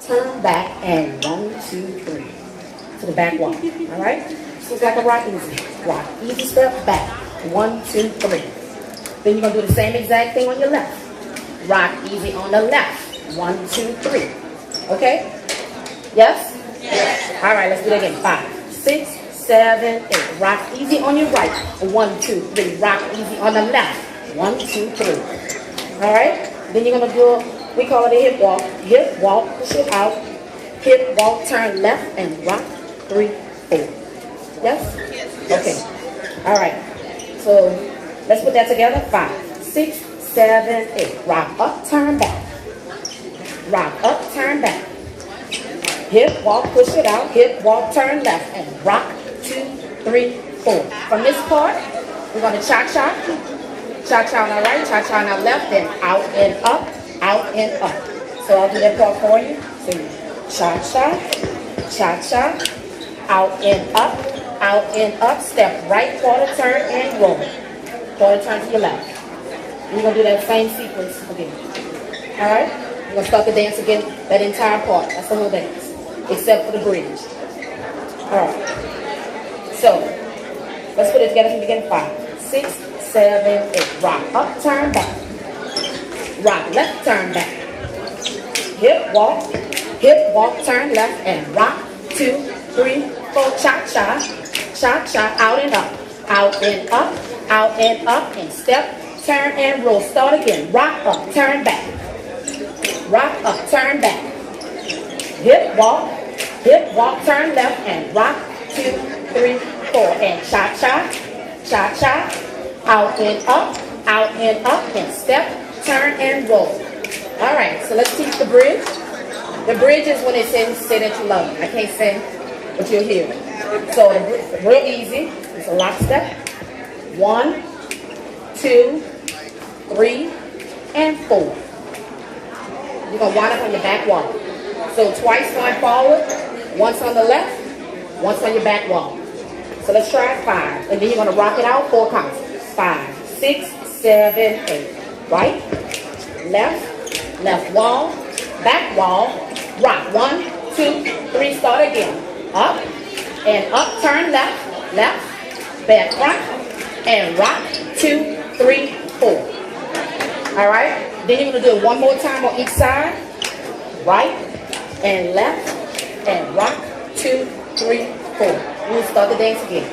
turn back, and 1, 2, 3 to the back wall. All right? So it's like a rock easy. Rock easy step back. 1, 2, 3. Then you're gonna do the same exact thing on your left. Rock easy on the left. 1, 2, 3. Okay? Yes? Yes. All right, let's do it again. 5, 6, 7, 8. Rock easy on your right. 1, 2, 3. Rock easy on the left. 1, 2, 3. All right? Then you're gonna do, we call it a hip walk. Hip walk, push it out. Hip walk, turn left and rock. 3, 4. Yes? Okay. All right. So let's put that together. 5, 6, 7, 8. Rock up, turn back. Rock up, turn back. Hip walk, push it out. Hip walk, turn left and rock. 2, 3, 4. From this part, we're going to cha-cha. Cha-cha on our right, cha-cha on our left, then out and up, out and up. So I'll do that part for you. So cha-cha, cha-cha, out and up. Step right, quarter turn, and roll. Quarter turn to your left. And you're going to do that same sequence again. All right? We're going to start the dance again, that entire part. That's the whole dance, except for the bridge. All right. So let's put it together from the beginning. 5, 6, 7, 8. Rock up, turn back. Rock left, turn back. Hip walk, turn left, and rock. 2, 3, 4. Cha-cha. Cha-cha, out and up, out and up, out and up, and step, turn and roll. Start again. Rock up, turn back. Rock up, turn back. Hip walk, turn left, and rock. 2, 3, 4. And cha-cha, cha-cha, out and up, and step, turn and roll. All right, so let's teach the bridge. The bridge is when it says, say that you love me. I can't say, but you'll hear it. So real easy. It's a lock step. 1, 2, 3, and 4. You're gonna wind up on your back wall. So twice going forward, once on the left, once on your back wall. So let's try 5, and then you're gonna rock it out 4 counts. 5, 6, 7, 8. Right, left wall, back wall, rock. 1, 2, 3. Start again. Up. And up, turn left, back, rock, and rock. 2, 3, 4. All right. Then you're gonna do it one more time on each side. Right and left, and rock. 2, 3, 4. We'll start the dance again.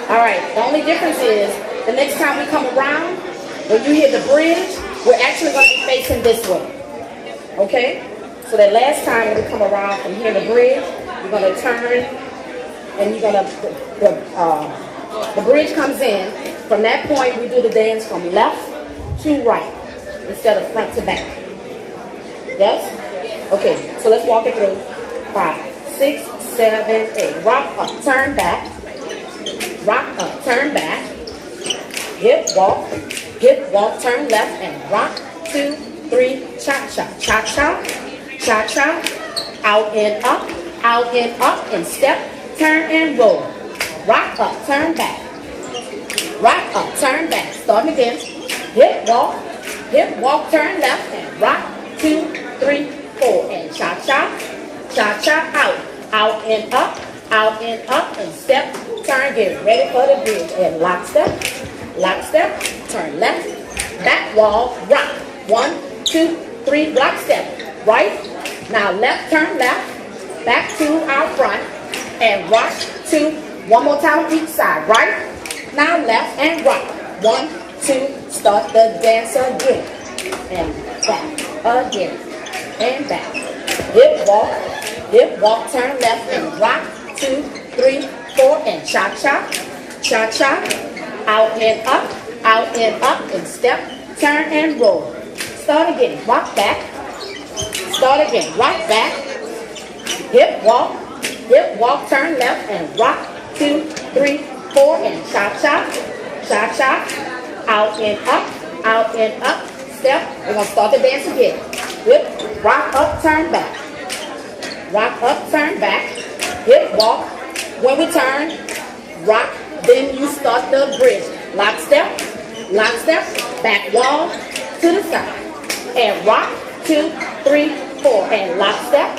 All right. The only difference is the next time we come around, when you hear the bridge, we're actually gonna be facing this way. Okay. So that last time when we come around from here, the bridge, you're gonna turn. And you're gonna, the bridge comes in. From that point, we do the dance from left to right instead of front to back. Yes? Okay, so let's walk it through. 5, 6, 7, 8. Rock up, turn back. Rock up, turn back. Hip walk, turn left, and rock. 2, 3, cha-cha, cha-cha, cha-cha, out and up, and step. Turn and roll. Rock up, turn back. Rock up, turn back. Starting again. Hip walk, turn left, and rock. 2, 3, 4. And cha-cha, cha-cha, out and up, and step. Turn, get ready for the bridge. And lock step, turn left, back wall, rock. 1, 2, 3, lock step. Right. Now left, turn left, back to our front. And rock. 2, one more time on each side. Right, now left and rock. 1, 2, start the dance again. And back again. And back. Hip walk, turn left and rock. 2, 3, 4. And cha-cha, cha-cha, out and up, and step, turn and roll. Start again, rock back. Start again, rock back. Hip walk, turn left, and rock. 2, 3, 4. And cha-cha, cha-cha, out and up, step. We're going to start the dance again. Hip, rock up, turn back. Rock up, turn back. Hip walk. When we turn, rock, then you start the bridge. Lock step, back wall to the side. And rock. 2, 3, 4. 4, and lockstep,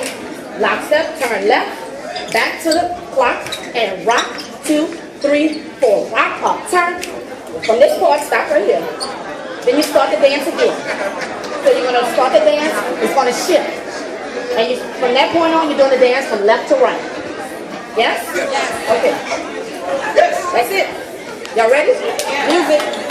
lockstep, turn left, back to the clock, and rock, 2, 3, 4, rock up, turn. From this part, stop right here. Then you start the dance again. So you're gonna start the dance, it's gonna shift. And you, from that point on, you're doing the dance from left to right. Yes? Yes. Okay. That's it. Y'all ready? Music.